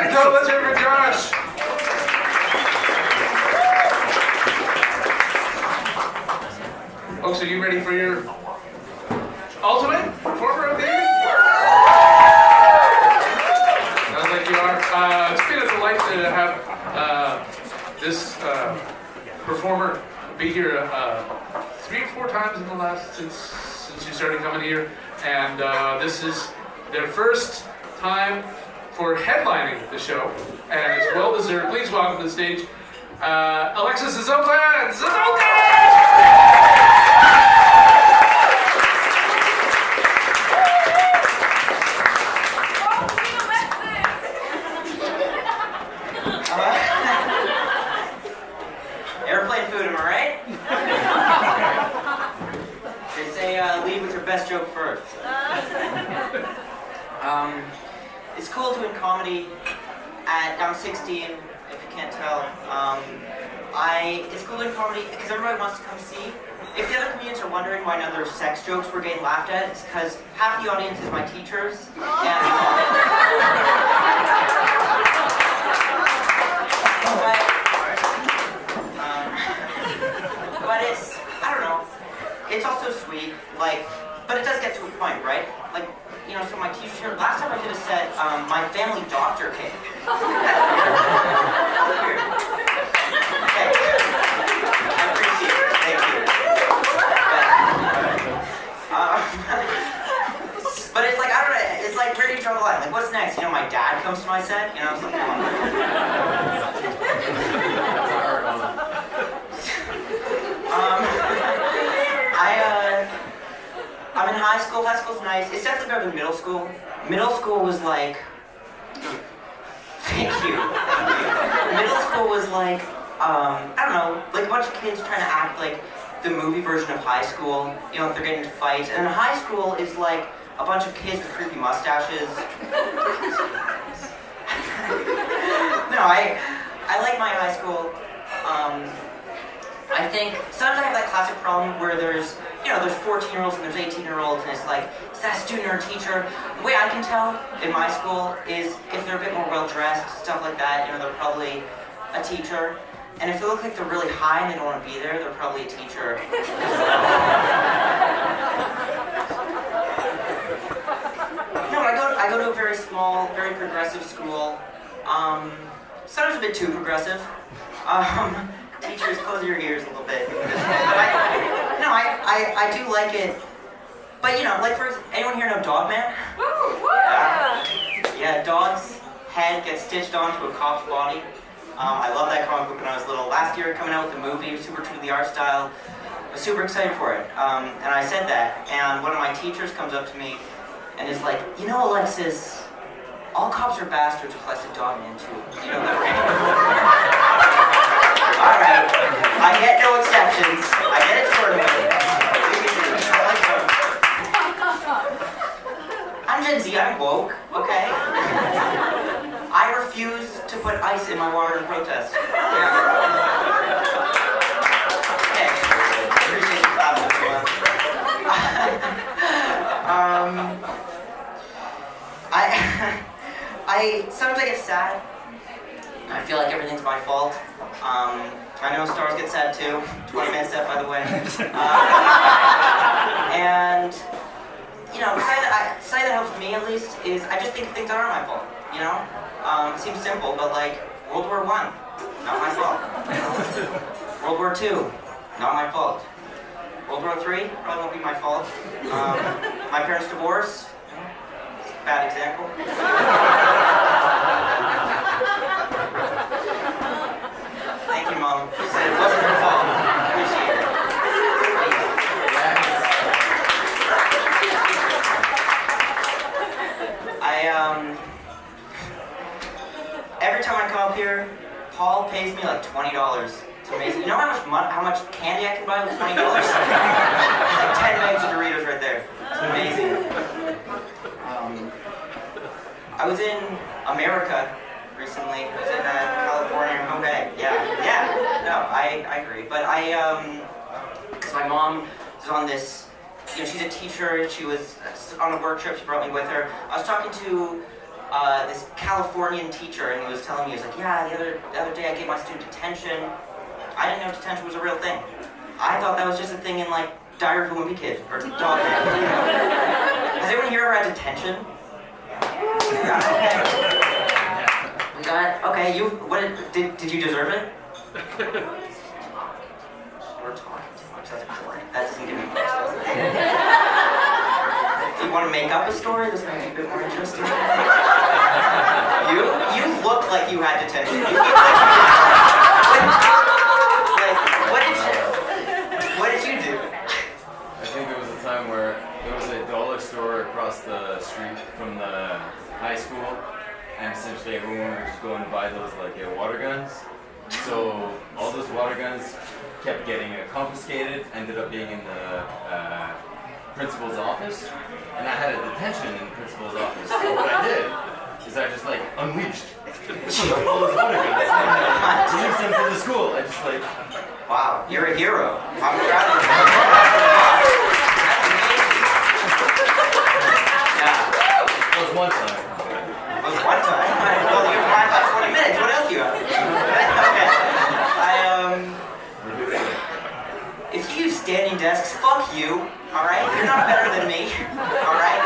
right, so let's hear it for Josh. Folks, are you ready for your ultimate performer of the evening? Sounds like you are. It's been a delight to have this performer be here 3 or 4 times in the last since you started coming here, and this is their first time for headlining the show, and it's well deserved. Please welcome to the stage Alexis Zoltan! Airplane food, am I right? They say lead with your best joke first. It's cool doing comedy I'm 16, if you can't tell. It's cool doing comedy because everybody wants to come see. If the other comedians are wondering why none of their sex jokes were getting laughed at, it's because half the audience is my teachers. But it's, I don't know, it's also sweet, but it does get to a point, right? So my teacher here, last time I did a set, my family doctor came. That's weird. Okay. I appreciate it, thank you. But it's I don't know, it's like where do you draw the line? What's next? My dad comes to my set, it's like, come on. I'm in high school. High school's nice. It's definitely better than middle school. Middle school was like... Thank you. Middle school was I don't know, a bunch of kids trying to act like the movie version of high school. If they're getting into fights. And then high school is a bunch of kids with creepy mustaches. No, I like my high school. I think sometimes I have that classic problem where there's 14-year-olds and there's 18-year-olds, and it's is that a student or a teacher? The way I can tell in my school is if they're a bit more well-dressed, stuff like that, they're probably a teacher. And if they look like they're really high and they don't want to be there, they're probably a teacher. No, I go to a very small, very progressive school. Sometimes a bit too progressive. Teachers, close your ears a little bit. I do like it. But for anyone here know Dogman? Yeah, Dog's head gets stitched onto a cop's body. I love that comic book when I was little. Last year, coming out with the movie, super true to the art style. I was super excited for it. And I said that, and one of my teachers comes up to me and is like, Alexis, all cops are bastards unless a Dogman too. You know that, right? Alright, I get no exceptions. I get it sort of. I'm Gen Z, I'm woke, okay? I refuse to put ice in my water in protest. Yeah. Okay, appreciate the clap, everyone. Sometimes I get sad. I feel like everything's my fault. I know stars get sad too. 20-minute set, by the way. And something that helps me at least is I just think things aren't my fault. It seems simple, but World War I, not my fault. World War II, not my fault. World War III probably won't be my fault. My parents' divorce, bad example. Thank you, Mom. She said it wasn't her fault. Appreciate it. Every time I come up here, Paul pays me $20. It's amazing. You know how much candy I can buy with $20? It's 10 bags of Doritos right there. It's amazing. I was in America recently. I was in California. Okay, yeah. No, I agree. But because my mom is on this, she's a teacher. She was on a work trip. She brought me with her. I was talking to this Californian teacher, and he was telling me, he was like, yeah, the other day I gave my student detention. I didn't know detention was a real thing. I thought that was just a thing in like Diary of a Wimpy Kid or Dog Days. Has anyone here ever had detention? We got okay. You did you deserve it? We're talking too much. That's boring. That doesn't give me much. Do you want to make up a story? This might be a bit more interesting. You look like you had detention. You look like what did you do? I think there was a time where there was a dollar store across the street from the high school, and essentially everyone was just going to buy those water guns. So all those water guns kept getting confiscated, ended up being in the principal's office, and I had a detention in the principal's office. So what I did is I just unleashed all those water guns to use them for the school. I just wow, you're a hero. I'm proud of you. Yeah. It was one time. It was one time. Well, you have about 20 minutes. What else do you have? Okay. If you use standing desks, fuck you. All right, you're not better than me. All right.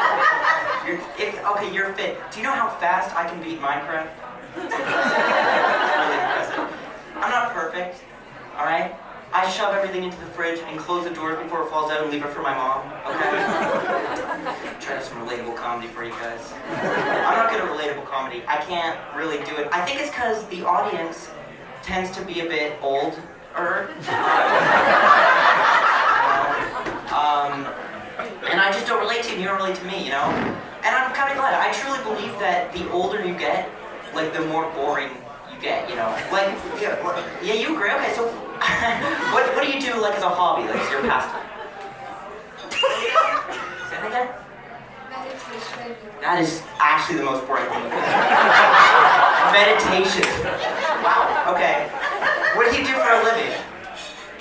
You're fit. Do you know how fast I can beat Minecraft? It's really impressive. I'm not perfect. All right. I shove everything into the fridge and close the doors before it falls out and leave it for my mom. Okay. Try to do some relatable comedy for you guys. I'm not good at relatable comedy. I can't really do it. I think it's because the audience tends to be a bit older. And I just don't relate to you, and you don't relate to me, you know? And I'm kind of glad. I truly believe that the older you get, the more boring you get, you know? Yeah, you agree? Okay, so what do you do, as a hobby, as your pastime? Say that again? Meditation. That is actually the most boring thing. Meditation. Wow, okay. What do you do for a living?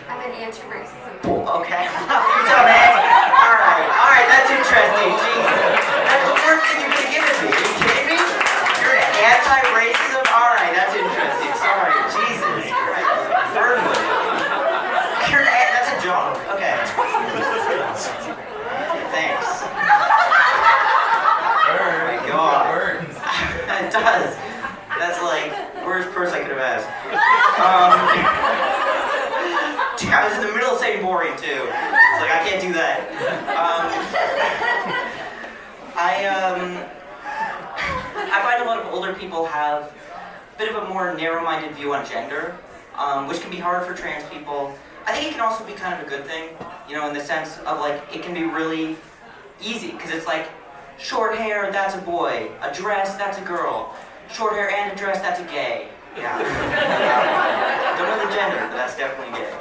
I'm an anti-racism. Okay. You dumbass. Alright, that's interesting. Jesus. That's the worst thing you could give it to me. Are you kidding me? You're an anti-racism? Alright, that's interesting. Sorry. Jesus Christ. Birdwood. That's a job? Okay. Thanks. Oh my god. It does. That's worst person I could have asked. I was in the middle of saying boring too. It's I can't do that. I find a lot of older people have a bit of a more narrow-minded view on gender, which can be hard for trans people. I think it can also be kind of a good thing, in the sense of it can be really easy, because it's short hair, that's a boy. A dress, that's a girl. Short hair and a dress, that's a gay. Yeah. Don't know the gender, but that's definitely gay.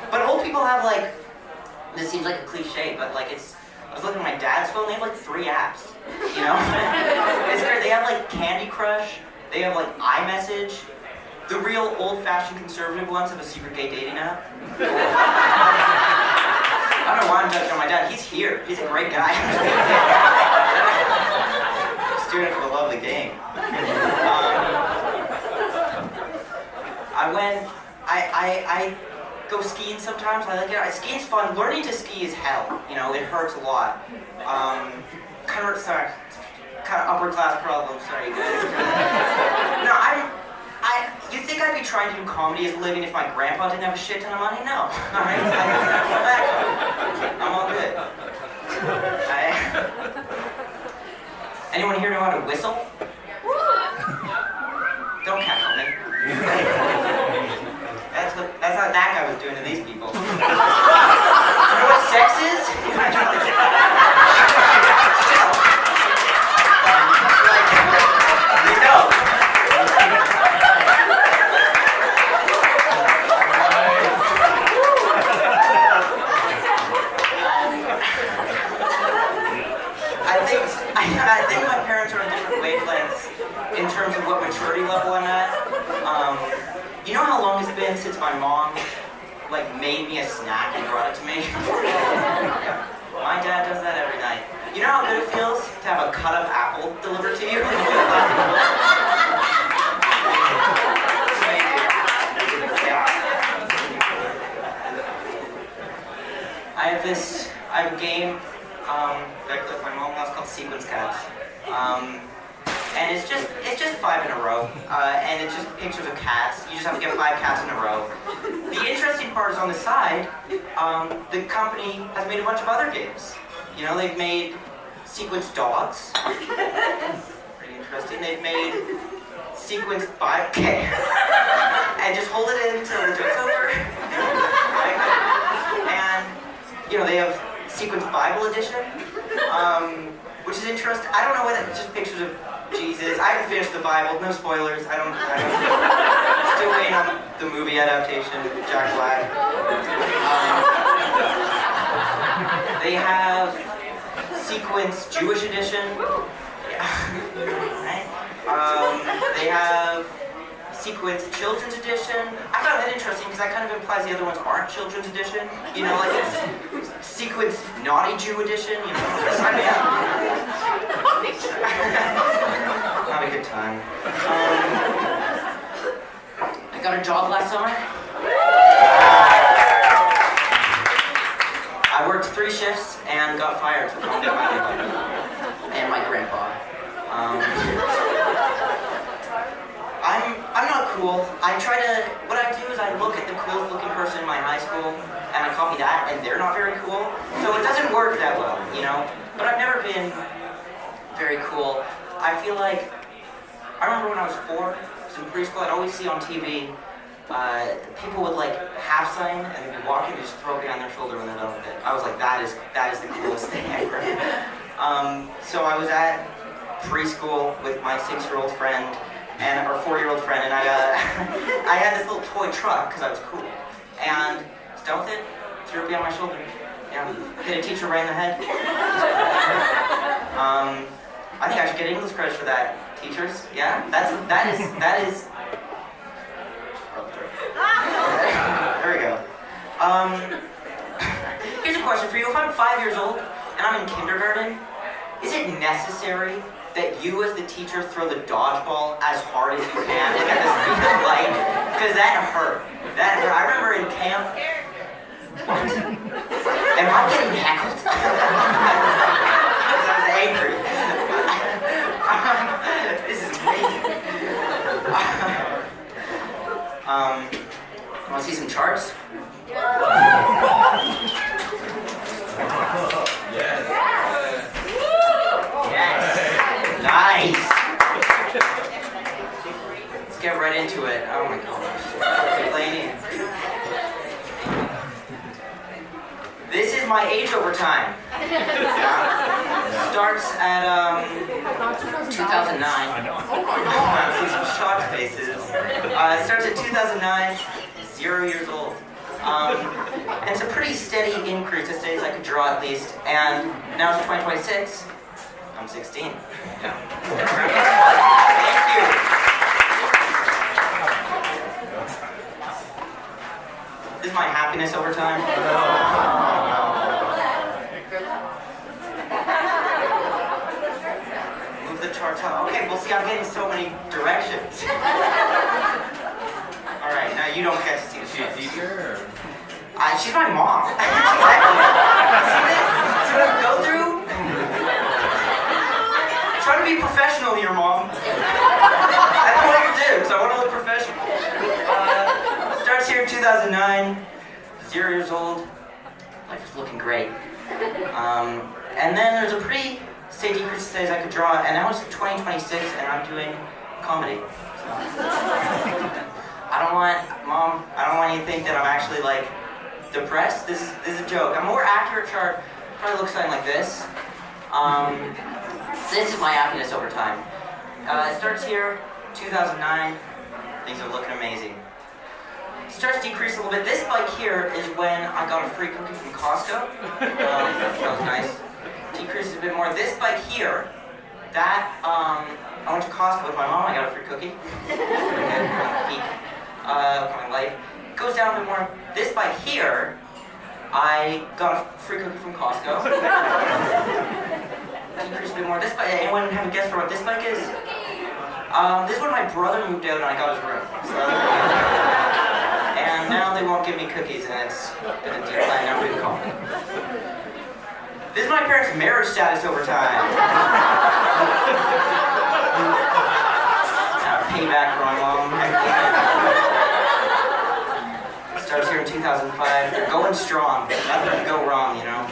But old people have this seems like a cliche, but I was looking at my dad's phone, they have 3 apps, It's great. They have Candy Crush, they have iMessage. The real old-fashioned conservative ones have a secret gay dating app. I don't know why I'm judging on my dad. He's here. He's a great guy. He's doing it for the lovely game. I go skiing sometimes. I like it. Skiing's fun. Learning to ski is hell. It hurts a lot. Kind of upper class problem. Sorry, guys. No, you think I'd be trying to do comedy as a living if my grandpa didn't have a shit ton of money? No. Alright? I'm all good. Anyone here know how to whistle? Don't cackle me. That's what that guy was doing to these people. You know what sex is? You know. I think my parents are on different wavelengths in terms of what maturity level I'm at. You know how long it's been since my mom made me a snack and brought it to me? My dad does that every night. You know how good it feels to have a cut up apple delivered to you? I have a game that I played with my mom once called Sequence Cats. And it's just 5 in a row. And it's just pictures of cats. You just have to get 5 cats in a row. The interesting part is on the side, the company has made a bunch of other games. You know, they've made Sequence Dogs. Pretty interesting. They've made Sequence 5K. And just hold it in until the joke's over. And, you know, they have Sequence Bible Edition, which is interesting. I don't know whether it's just pictures of Jesus. I haven't finished the Bible. No spoilers. I don't still waiting on the movie adaptation, Jack Black. They have Sequence Jewish Edition. Right? They have Sequence Children's Edition. I found that interesting because that kind of implies the other ones aren't Children's Edition. You know, like it's Sequence Naughty Jew Edition. You know, sign me up. Not a good time. I got a job last summer. I worked 3 shifts and got fired for calling my mother and my grandpa. I'm not cool. What I do is I look at the coolest looking person in my high school and I copy that, and they're not very cool. So it doesn't work that well, you know? But I've never been very cool. I feel like, I remember when I was 4, in preschool, I'd always see on TV, people would like half sign and they'd be walking and just throw it behind their shoulder when they're done with it. I was like, that is the coolest thing ever. So I was at preschool with my 6-year-old friend, and our 4-year-old friend, and I had this little toy truck because I was cool, and stealthed it, threw it behind my shoulder, yeah, hit a teacher right in the head. I think I should get English credits for that, teachers. Yeah, that is. There we go. Here's a question for you: if I'm 5 years old and I'm in kindergarten, is it necessary that you as the teacher throw the dodgeball as hard as you can to get the speed of light? Because that hurt. That hurt. I remember in camp. What? Am I getting heckled? Because I was angry. This is amazing. Want to see some charts? Nice! Let's get right into it. Oh my gosh. Lady. This is my age over time. Yeah. Starts at 2009. I see some shocked faces. It starts at 2009, 0 years old. And it's a pretty steady increase, as steady as I could draw at least. And now it's 2026. I'm 16. Yeah. Thank you. This is my happiness over time. Move the charts up. Okay, well see, I'm getting so many directions. Alright, now you don't get to see the charts. She's a teacher? She's my mom. See this? See what I go through? Try to be professional here, Mom. I don't want your dibs. I want to look professional. Starts here in 2009. 0 years old. Life is looking great. And then there's a pretty steady decrease of days I could draw, and now it's 2026, and I'm doing comedy. So. Mom, I don't want you to think that I'm actually like depressed. This is a joke. A more accurate chart probably looks something like this. This is my happiness over time. It starts here, 2009. Things are looking amazing. It starts to decrease a little bit. This spike here is when I got a free cookie from Costco. That was nice. Decreases a bit more. This spike here, I went to Costco with my mom. I got a free cookie. Peak of my life. Goes down a bit more. This spike here, I got a free cookie from Costco. decrease a bit more. This bike, anyone have a guess for what this bike is? This is when my brother moved out and I got his room. So, and now they won't give me cookies, and it's been a decline. Now we call it. This is my parents' marriage status over time. Payback for my mom. Starts here in 2005. They're going strong. Nothing can go wrong, you know.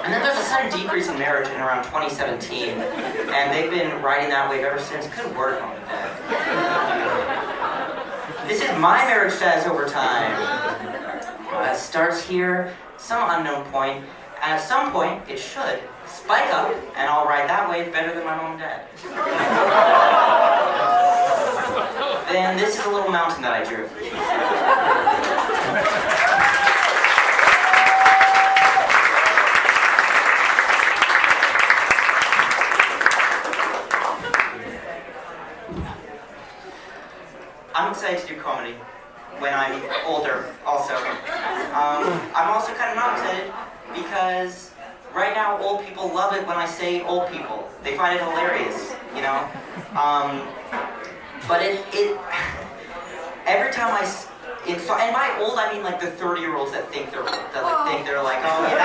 And then there's a sudden decrease in marriage in around 2017, and they've been riding that wave ever since. Couldn't work on that. This is my marriage status over time. Starts here, some unknown point, and at some point it should spike up, and I'll ride that wave better than my mom and dad. Then this is a little mountain that I drew. I'm excited to do comedy when I'm older, also. I'm also kind of not excited because right now old people love it when I say old people. They find it hilarious, you know? But every time and by old I mean like the 30-year-olds that think they're like, oh yeah,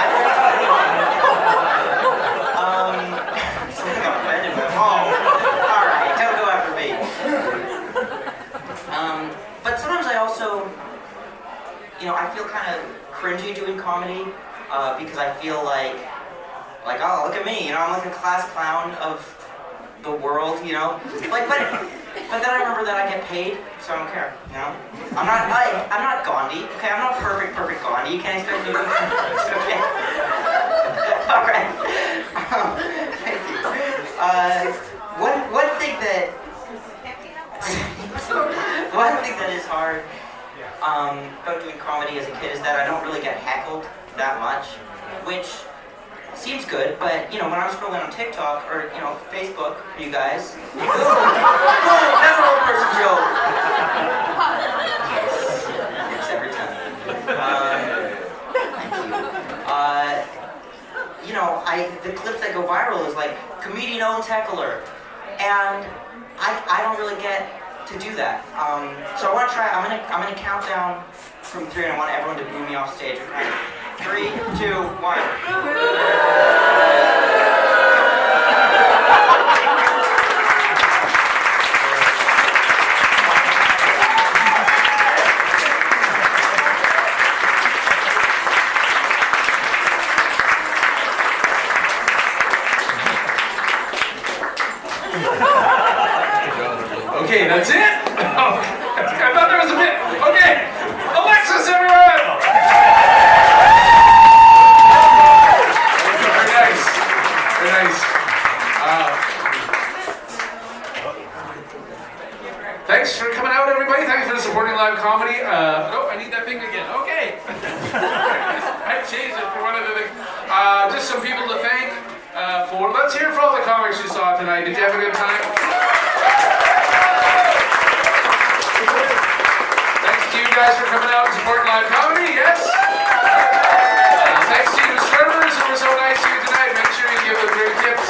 that's something got offended with. Oh, alright, don't go after me. But sometimes I also, you know, I feel kind of cringy doing comedy because I feel like, oh, look at me, you know, I'm like a class clown of the world, you know. But then I remember that I get paid, so I don't care, you know. I'm not Gandhi, okay? I'm not perfect Gandhi. You can't expect me to. Okay. All right. Thank you. One thing that is hard about doing comedy as a kid is that I don't really get heckled that much, which seems good, but you know, when I'm scrolling on TikTok or you know, Facebook for you guys, that's an old person joke. Yes, every time. Thank you. You know, the clips that go viral is like comedian owns heckler, and I don't really get to do that. So I want to try. I'm gonna count down from 3, and I want everyone to boo me off stage. Okay? 3, 2, 1. Okay, that's it? Oh, I thought there was a bit. Okay, Alexis, everyone! Very nice. Very nice. Thanks for coming out, everybody. Thanks for supporting live comedy. Oh, I need that thing again. Okay. I changed it for one of the things. Just some people to thank for. Let's hear for all the comics you saw tonight. Did you have a good time? Thanks to you guys for coming out and supporting live comedy.